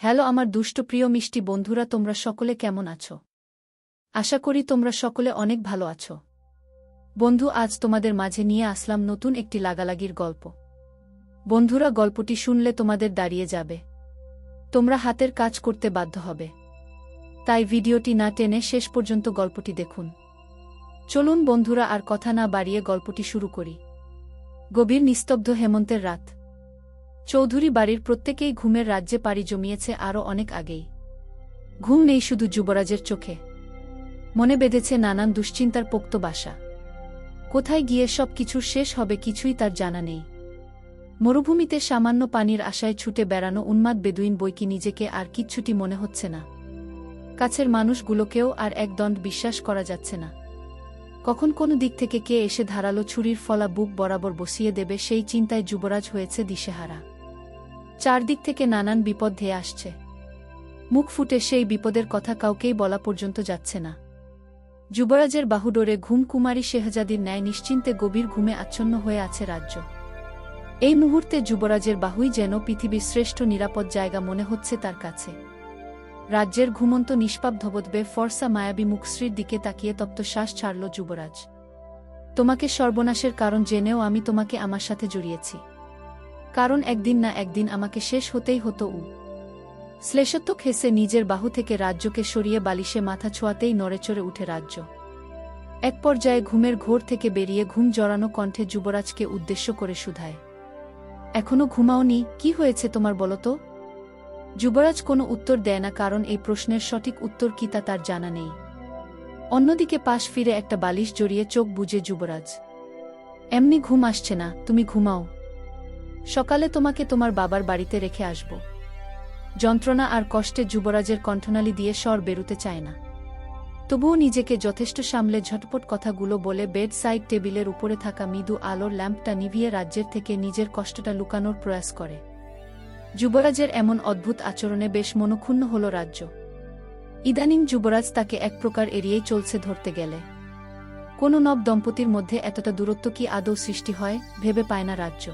Hello আমার দুষ্ট প্রিয় মিষ্টি বন্ধুরা, তোমরা সকলে কেমন আছো? আশা করি তোমরা সকলে অনেক ভালো আছো। বন্ধু, আজ তোমাদের মাঝে নিয়ে আসলাম নতুন একটি লাগালাগির গল্প। বন্ধুরা, গল্পটি শুনলে তোমাদের দাঁড়িয়ে যাবে, তোমরা হাতের কাজ করতে বাধ্য হবে। তাই ভিডিওটি না টেনে শেষ পর্যন্ত গল্পটি দেখুন। চলুন বন্ধুরা, আর কথা না বাড়িয়ে গল্পটি শুরু করি। গভীর নিস্তব্ধ হেমন্তের রাত। চৌধুরী বাড়ির প্রত্যেকেই ঘুমের রাজ্যে পাড়ি জমিয়েছে আরও অনেক আগেই। ঘুম নেই শুধু যুবরাজের চোখে, মনে বেঁধেছে নানান দুশ্চিন্তার পোক্ত বাসা। কোথায় গিয়ে সব কিছুর শেষ হবে কিছুই তার জানা নেই। মরুভূমিতে সামান্য পানির আশায় ছুটে বেড়ানো উন্মাদ বেদুইন বইকি নিজেকে আর কিচ্ছুটি মনে হচ্ছে না। কাছের মানুষগুলোকেও আর একদণ্ড বিশ্বাস করা যাচ্ছে না। কখন কোনো দিক থেকে কে এসে ধারালো ছুরির ফলা বুক বরাবর বসিয়ে দেবে, সেই চিন্তায় যুবরাজ হয়েছে দিশেহারা। চারদিক থেকে নানান বিপদ ধেয়ে আসছে, মুখ ফুটে সেই বিপদের কথা কাউকেই বলা পর্যন্ত যাচ্ছে না। যুবরাজের বাহুডোরে ঘুম কুমারী শেহজাদির ন্যায় নিশ্চিন্তে গভীর ঘুমে আচ্ছন্ন হয়ে আছে রাজ্য। এই মুহূর্তে যুবরাজের বাহুই যেন পৃথিবীর শ্রেষ্ঠ নিরাপদ জায়গা মনে হচ্ছে তার কাছে। রাজ্যের ঘুমন্ত নিষ্পাপ ধবধবে ফর্সা মায়াবী মুখশ্রীর দিকে তাকিয়ে তপ্ত শ্বাস ছাড়ল যুবরাজ। তোমাকে সর্বনাশের কারণ জেনেও আমি তোমাকে আমার সাথে জড়িয়েছি, কারণ একদিন না একদিন আমাকে শেষ হতেই হতো। শ্লেষাত্মক হেসে নিজের বাহু থেকে রাজ্যকে সরিয়ে বালিশে মাথা ছোঁয়াতেই নড়েচড়ে উঠে রাজ্য। এক পর্যায়ে ঘুমের ঘোর থেকে বেরিয়ে ঘুম জড়ানো কণ্ঠে যুবরাজকে উদ্দেশ্য করে শুধায়, এখনো ঘুমাওনি? কি হয়েছে তোমার বলো তো? যুবরাজ কোনো উত্তর দেয় না, কারণ এই প্রশ্নের সঠিক উত্তর কি তা তার জানা নেই। অন্যদিকে পাশ ফিরে একটা বালিশ জড়িয়ে চোখ বুজে যুবরাজ, এমনি ঘুম আসছে না, তুমি ঘুমাও, সকালে তোমাকে তোমার বাবার বাড়িতে রেখে আসব। যন্ত্রণা আর কষ্টে যুবরাজের কণ্ঠনালী দিয়ে স্বর বেরুতে চায় না, তবুও নিজেকে যথেষ্ট সামলে ঝটপট কথাগুলো বলে বেড সাইড টেবিলের উপরে থাকা মৃদু আলোর ল্যাম্পটা নিভিয়ে রাজ্যের থেকে নিজের কষ্টটা লুকানোর প্রয়াস করে। যুবরাজের এমন অদ্ভুত আচরণে বেশ মনক্ষুণ্ণ হল রাজ্য। ইদানিং যুবরাজ তাকে এক প্রকার এড়িয়েই চলছে ধরতে গেলে। কোনো নব দম্পতির মধ্যে এতটা দূরত্ব কি আদৌ সৃষ্টি হয়, ভেবে পায় না রাজ্য।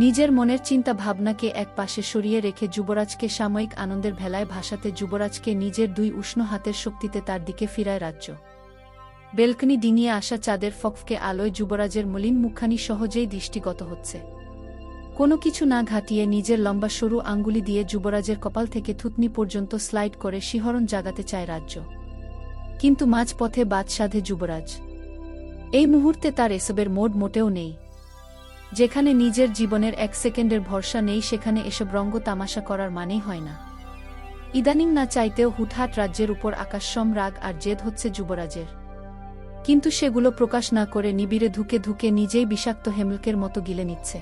নিজের মনের চিন্তা ভাবনাকে এক পাশে সরিয়ে রেখে যুবরাজকে সাময়িক আনন্দের ভেলায় ভাসাতে যুবরাজকে নিজের দুই উষ্ণ হাতের শক্তিতে তার দিকে ফিরায় রাজ্য। বেলকনি ডিঙিয়ে আসা চাঁদের ফকফকে আলোয় যুবরাজের মলিন মুখখানি সহজেই দৃষ্টিগত হচ্ছে। কোনো কিছু না ঘাটিয়ে নিজের লম্বা সরু আঙ্গুলি দিয়ে যুবরাজের কপাল থেকে থুতনি পর্যন্ত স্লাইড করে শিহরণ জাগাতে চায় রাজ্য। কিন্তু মাঝপথে বাদ সাধে যুবরাজ। এই মুহূর্তে তার এসবের মোড মোটেও নেই। যেখানে নিজের জীবনের এক সেকেন্ডের ভরসা নেই, সেখানে এসব রঙ্গ তামাশা করার মানেই হয় না। ইদানিং না চাইতেও হুটহাট রাজ্যের উপর আকাশসম রাগ আর জেদ হচ্ছে যুবরাজের। কিন্তু সেগুলো প্রকাশ না করে নিবিড়ে ধুকে ধুকে নিজেই বিষাক্ত হেমলকের মতো গিলে নিচ্ছে।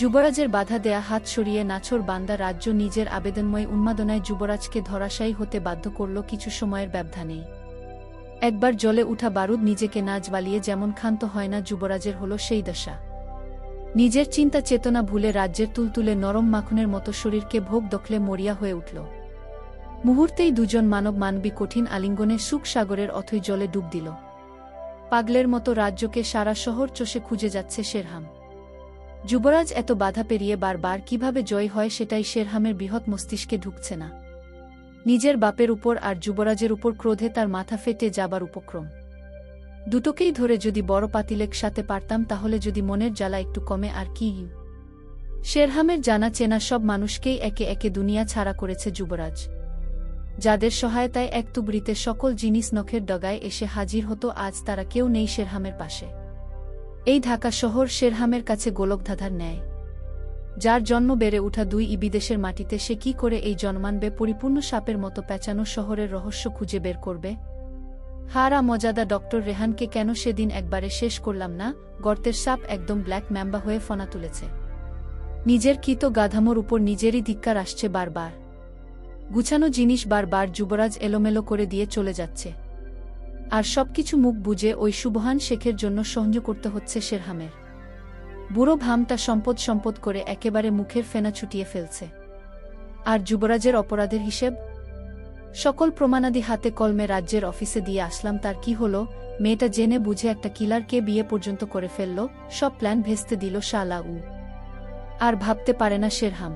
যুবরাজের বাধা দেয়া হাত সরিয়ে নাছোড় বান্দা রাজ্য নিজের আবেদনময় উন্মাদনায় যুবরাজকে ধরাশায়ী হতে বাধ্য করল কিছু সময়ের ব্যবধানেই। একবার জ্বলে উঠা বারুদ নিজেকে না জ্বালিয়ে যেমন ক্ষান্ত হয় না, যুবরাজের হল সেই দশা। নিজের চিন্তা চেতনা ভুলে রাজ্যের তুলতুলে নরম মাখনের মতো শরীরকে ভোগ দখলে মরিয়া হয়ে উঠল। মুহূর্তেই দুজন মানব মানবী কঠিন আলিঙ্গনে সুখ সাগরের অথই জলে ডুব দিল। পাগলের মতো রাজ্যকে সারা শহর চষে খুঁজে যাচ্ছে শেরহাম। যুবরাজ এত বাধা পেরিয়ে বারবার কিভাবে জয় হয় সেটাই শেরহামের বৃহৎ মস্তিষ্কে ঢুকছে না। নিজের বাপের উপর আর যুবরাজের উপর ক্রোধে তার মাথা ফেটে যাবার উপক্রম। দুটোকেই ধরে যদি বড় পাতিলেক সাথে পারতাম, তাহলে যদি মনের জ্বালা একটু কমে আর কি। শেরহামের জানা চেনা সব মানুষকেই একে একে দুনিয়া ছাড়া করেছে যুবরাজ, যাদের সহায়তায় এক তুবড়িতে সকল জিনিস নখের ডগায় এসে হাজির হতো, আজ তারা কেউ নেই শেরহামের পাশে। এই ঢাকা শহর শেরহামের কাছে গোলকধাঁধার ন্যায়। যার জন্ম বেড়ে উঠা দুই বিদেশের মাটিতে, সে কি করে এই জন্মানবে পরিপূর্ণ সাপের মতো পেঁচানো শহরের রহস্য খুঁজে বের করবে? হারা মজাদা ডক্টর রেহানকে কেন সেদিন একবারে শেষ করলাম না? গর্তের সাপ একদম ব্ল্যাক ম্যাম্বা হয়ে ফনা তুলেছে। নিজের কৃত গাধামোর উপর নিজেরই ধিক্কার আসছে বারবার। গুছানো জিনিস বারবার যুবরাজ এলোমেলো করে দিয়ে চলে যাচ্ছে, আর সবকিছু মুখ বুজে ওই সুবহান শেখের জন্য সহ্য করতে হচ্ছে শেরহামের। বুড়ো ভামটা সম্পদ সম্পদ করে একেবারে মুখের ফেনা ছুটিয়ে ফেলছে। আর যুবরাজের অপরাধের হিসেব? সকল প্রমাণাদি হাতে কলমে রাজ্যের অফিসে দিয়ে আসলাম, তার কি হলো? মেয়েটা জেনে বুঝে একটা কিলারকে বিয়ে পর্যন্ত করে ফেলল, সব প্ল্যান ভেস্তে দিল শালা। আর ভাবতে পারে না শেরহাম।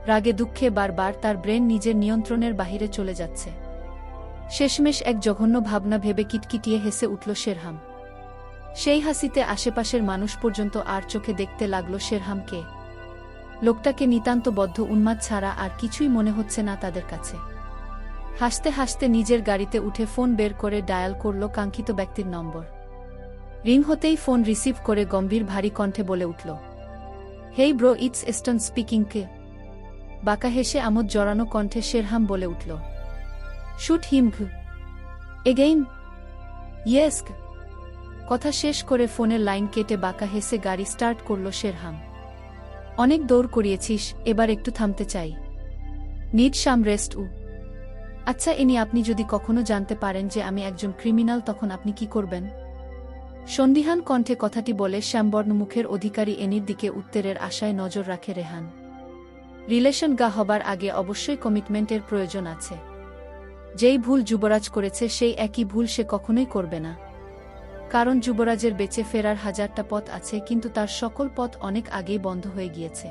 রাগে দুঃখে বারবার তার ব্রেন নিজের নিয়ন্ত্রণের বাহিরে চলে যাচ্ছে। শেষমেশ এক জঘন্য ভাবনা ভেবে কিটকিটিয়ে হেসে উঠল শেরহাম। সেই হাসিতে আশেপাশের মানুষ পর্যন্ত আর চোখে দেখতে লাগল শেরহামকে। লোকটাকে নিতান্ত বদ্ধ উন্মাদ ছাড়া আর কিছুই মনে হচ্ছে না তাদের কাছে। হাসতে হাসতে নিজের গাড়িতে উঠে ফোন বের করে ডায়াল করল কাঙ্ক্ষিত ব্যক্তির নম্বর। রিং হতেই ফোন রিসিভ করে গম্ভীর ভারী কণ্ঠে বলে উঠল, hey bro, it's Aston speaking. কে? বাঁকা হেসে আমোদ জড়ানো কণ্ঠে শেরহাম বলে উঠল, শুট হিম এগেইন? ইয়েস। কথা শেষ করে ফোনের লাইন কেটে বাঁকা হেসে গাড়ি স্টার্ট করল শেরহাম। অনেক দৌড় করিয়েছিস, এবার একটু থামতে চাই। Need some rest. আচ্ছা এনি, আপনি যদি কখনো জানতে পারেন যে আমি একজন ক্রিমিনাল, তখন আপনি কি করবেন? সন্দিহান কণ্ঠে কথাটি বলে শ্যামবর্ণ মুখের অধিকারী এনির দিকে উত্তরের আশায় নজর রাখে রেহান। রিলেশন হবার আগে অবশ্যই কমিটমেন্টের প্রয়োজন আছে। যেই ভুল যুবরাজ করেছে সেই একই ভুল সে কখনোই করবে না। কারণ যুবরাজের বেঁচে ফেরার হাজারটা পথ আছে, কিন্তু তার সকল পথ অনেক আগেই বন্ধ হয়ে গিয়েছে।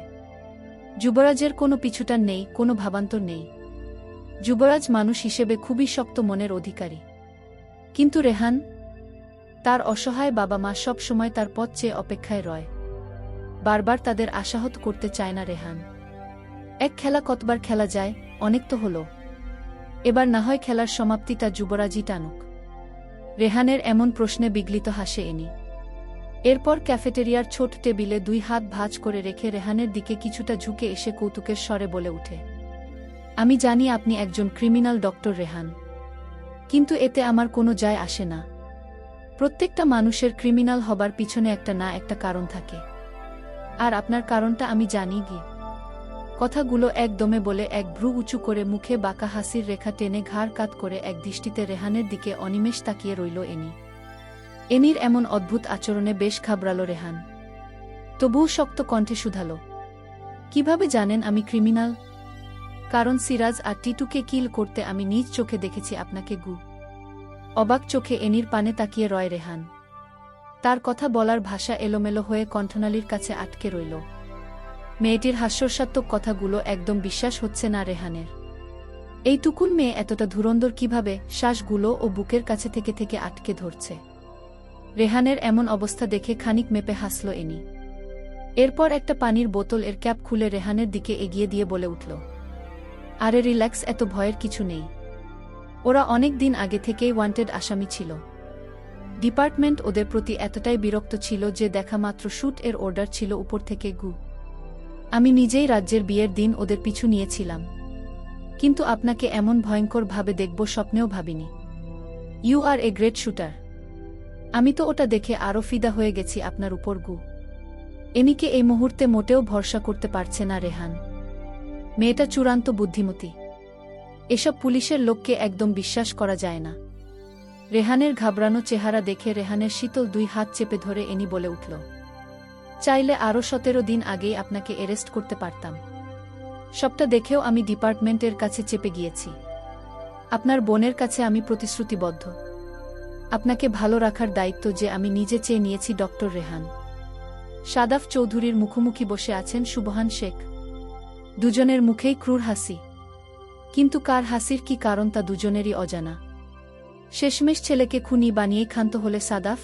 যুবরাজের কোনো পিছুটান নেই, কোনো ভাবান্তর নেই। যুবরাজ মানুষ হিসেবে খুবই শক্ত মনের অধিকারী। কিন্তু রেহান, তার অসহায় বাবা মা সব সময় তার পথ চেয়ে অপেক্ষায় রয়। বারবার তাদের আশাহত করতে চায় না রেহান। এক খেলা কতবার খেলা যায়, অনেক তো হলো। এবার না হয় খেলার সমাপ্তিটা যুবরাজই টানুক। রেহানের এমন প্রশ্নে বিগলিত হাসে এনি। এরপর ক্যাফেটেরিয়ার ছোট টেবিলে দুই হাত ভাঁজ করে রেখে রেহানের দিকে কিছুটা ঝুঁকে এসে কৌতুকের স্বরে বলে উঠে, আমি জানি আপনি একজন ক্রিমিনাল ডক্টর রেহান, কিন্তু এতে আমার কোনো যায় আসে না। প্রত্যেকটা মানুষের ক্রিমিনাল হবার পিছনে একটা না একটা কারণ থাকে, আর আপনার কারণটা আমি জানি গি। কথাগুলো একদমে বলে এক ভ্রু উঁচু করে মুখে বাঁকা হাসির রেখা টেনে ঘাড় কাত করে এক দৃষ্টিতে রেহানের দিকে অনিমেষ তাকিয়ে রইল এনি। এনির এমন অদ্ভুত আচরণে বেশ ঘাবড়াল রেহান। তবুও শক্ত কণ্ঠে শুধাল, কিভাবে জানেন আমি ক্রিমিনাল? কারণ সিরাজ আর টিটুকে কিল করতে আমি নিজ চোখে দেখেছি আপনাকে। অবাক চোখে এনির পানে তাকিয়ে রয় রেহান। তার কথা বলার ভাষা এলোমেলো হয়ে কণ্ঠনালীর কাছে আটকে রইল। মেয়েটির হাস্যস্বাত্মক কথাগুলো একদম বিশ্বাস হচ্ছে না রেহানের। এইটুকুন মেয়ে এতটা ধুরন্ধর কিভাবে? শ্বাসগুলো ও বুকের কাছে থেকে থেকে আটকে ধরছে। রেহানের এমন অবস্থা দেখে খানিক মেপে হাসল এনি। এরপর একটা পানির বোতল এর ক্যাপ খুলে রেহানের দিকে এগিয়ে দিয়ে বলে উঠল, আরে রিল্যাক্স, এত ভয়ের কিছু নেই। ওরা অনেক দিন আগে থেকেই ওয়ান্টেড আসামি ছিল। ডিপার্টমেন্ট ওদের প্রতি এতটাই বিরক্ত ছিল যে দেখা মাত্র শুট এর অর্ডার ছিল উপর থেকে। আমি নিজেই রাজ্যের বিয়ের দিন ওদের পিছু নিয়েছিলাম, কিন্তু আপনাকে এমন ভয়ঙ্কর ভাবে দেখব স্বপ্নেও ভাবিনি। You are a great shooter. আমি তো ওটা দেখে আরও ফিদা হয়ে গেছি আপনার উপর। এনিকে এই মুহূর্তে মোটেও ভরসা করতে পারছে না রেহান। মেয়েটা চূড়ান্ত বুদ্ধিমতী। এসব পুলিশের লোককে একদম বিশ্বাস করা যায় না। রেহানের ঘাবড়ানো চেহারা দেখে রেহানের শীতল দুই হাত চেপে ধরে এনি বলে উঠল, চাইলে আরও 17 দিন আগেই আপনাকে অ্যারেস্ট করতে পারতাম। সবটা দেখেও আমি ডিপার্টমেন্টের কাছে চেপে গিয়েছি। আপনার বোনের কাছে আমি প্রতিশ্রুতিবদ্ধ। আপনাকে ভালো রাখার দায়িত্ব যে আমি নিজে চেয়ে নিয়েছি। ডক্টর রেহান। সাদাফ চৌধুরীর মুখোমুখি বসে আছেন সুবহান শেখ। দুজনের মুখেই ক্রূর হাসি, কিন্তু কার হাসির কি কারণ তা দুজনেরই অজানা। শেষমেশ ছেলেকে খুনি বানিয়ে ক্ষান্ত হলে সাদাফ।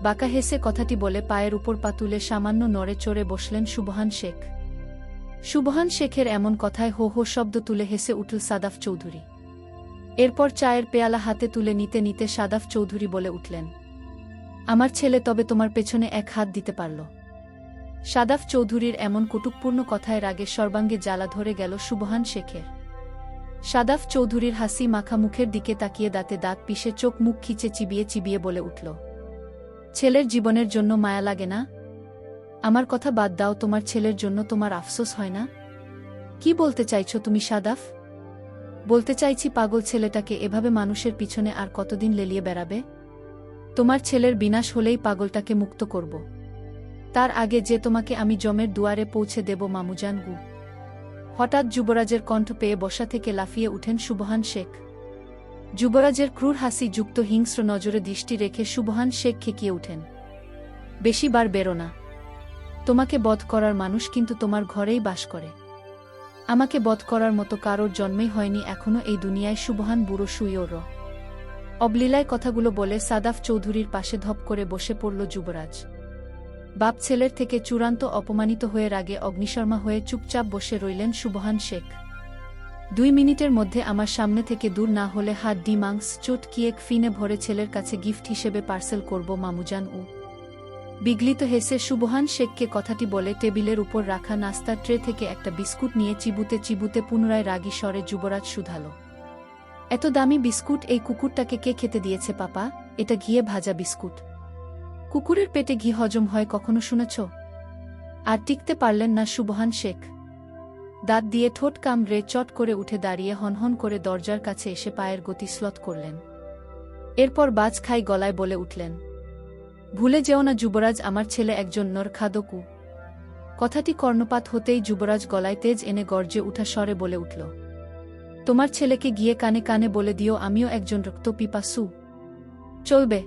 বাঁকা হেসে কথাটি বলে পায়ের উপর পা তুলে সামান্য নড়ে চড়ে বসলেন সুবহান শেখ। সুবহান শেখের এমন কথায় হো হো শব্দ তুলে হেসে উঠল সাদাফ চৌধুরী। এরপর চায়ের পেয়ালা হাতে তুলে নিতে নিতে সাদাফ চৌধুরী বলে উঠলেন, আমার ছেলে তবে তোমার পেছনে এক হাত দিতে পারল। সাদাফ চৌধুরীর এমন কটুকপূর্ণ কথায় রাগে সর্বাঙ্গে জ্বালা ধরে গেল সুবহান শেখের। সাদাফ চৌধুরীর হাসি মাখা মুখের দিকে তাকিয়ে দাঁতে দাঁত পিষে চোখ মুখ খিচে চিবিয়ে চিবিয়ে বলে উঠল, ছেলের জীবনের জন্য মায়া লাগে না? আমার কথা বাদ দাও, তোমার ছেলের জন্য তোমার আফসোস হয় না? কি বলতে চাইছো তুমি সাদাফ? বলতে চাইছি পাগল ছেলেটাকে এভাবে মানুষের পিছনে আর কতদিন লেলিয়ে বেড়াবে? তোমার ছেলের বিনাশ হলেই পাগলটাকে মুক্ত করব। তার আগে যে তোমাকে আমি জমের দুয়ারে পৌঁছে দেব মামুজান। হঠাৎ যুবরাজের কণ্ঠ পেয়ে বসা থেকে লাফিয়ে উঠেন সুবহান শেখ। যুবরাজের ক্রূর হাসি যুক্ত হিংস্র নজরে দৃষ্টি রেখে সুবহান শেখ খেকিয়ে উঠেন, বেশি বার বেরো না। তোমাকে বধ করার মানুষ কিন্তু তোমার ঘরেই বাস করে। আমাকে বধ করার মতো কারোর জন্মেই হয়নি এখনো এই দুনিয়ায় সুবহান বুড়ো শুয়োর। অবলীলায় কথাগুলো বলে সাদাফ চৌধুরীর পাশে ধপ করে বসে পড়ল যুবরাজ। বাপ ছেলের থেকে চূড়ান্ত অপমানিত হয়ে রাগে অগ্নিশর্মা হয়ে চুপচাপ বসে রইলেন সুবহান শেখ। 2 মিনিটের মধ্যে আমার সামনে থেকে দূর না হলে হাত ডি মাংস চোট কিয়েক ফিনে ভরে ছেলের কাছে গিফট হিসেবে পার্সেল করব মামুজান উ। বিগলিত হেসে সুবহান শেখকে কথাটি বলে টেবিলের উপর রাখা নাস্তার ট্রে থেকে একটা বিস্কুট নিয়ে চিবুতে চিবুতে পুনরায় রাগী স্বরে যুবরাজ শুধাল, এত দামি বিস্কুট এই কুকুরটাকে কে খেতে দিয়েছে পাপা? এটা ঘিয়ে ভাজা বিস্কুট। কুকুরের পেটে ঘি হজম হয় কখনো শুনেছ? আর টিকতে পারলেন না সুবহান শেখ। দাঁত দিয়ে ঠোঁট কামড়ে চট করে উঠে দাঁড়িয়ে হনহন করে দরজার কাছে এসে পায়ের গতি স্লথ করলেন। এরপর বাজ খাই গলায় বলে উঠলেন, ভুলে যেও না যুবরাজ, আমার ছেলে একজন নরখাদকু। কথাটি কর্ণপাত হতেই যুবরাজ গলায় তেজ এনে গর্জে উঠা স্বরে বলে উঠল, তোমার ছেলেকে গিয়ে কানে কানে বলে দিও আমিও একজন রক্তপিপাসু। চলবে?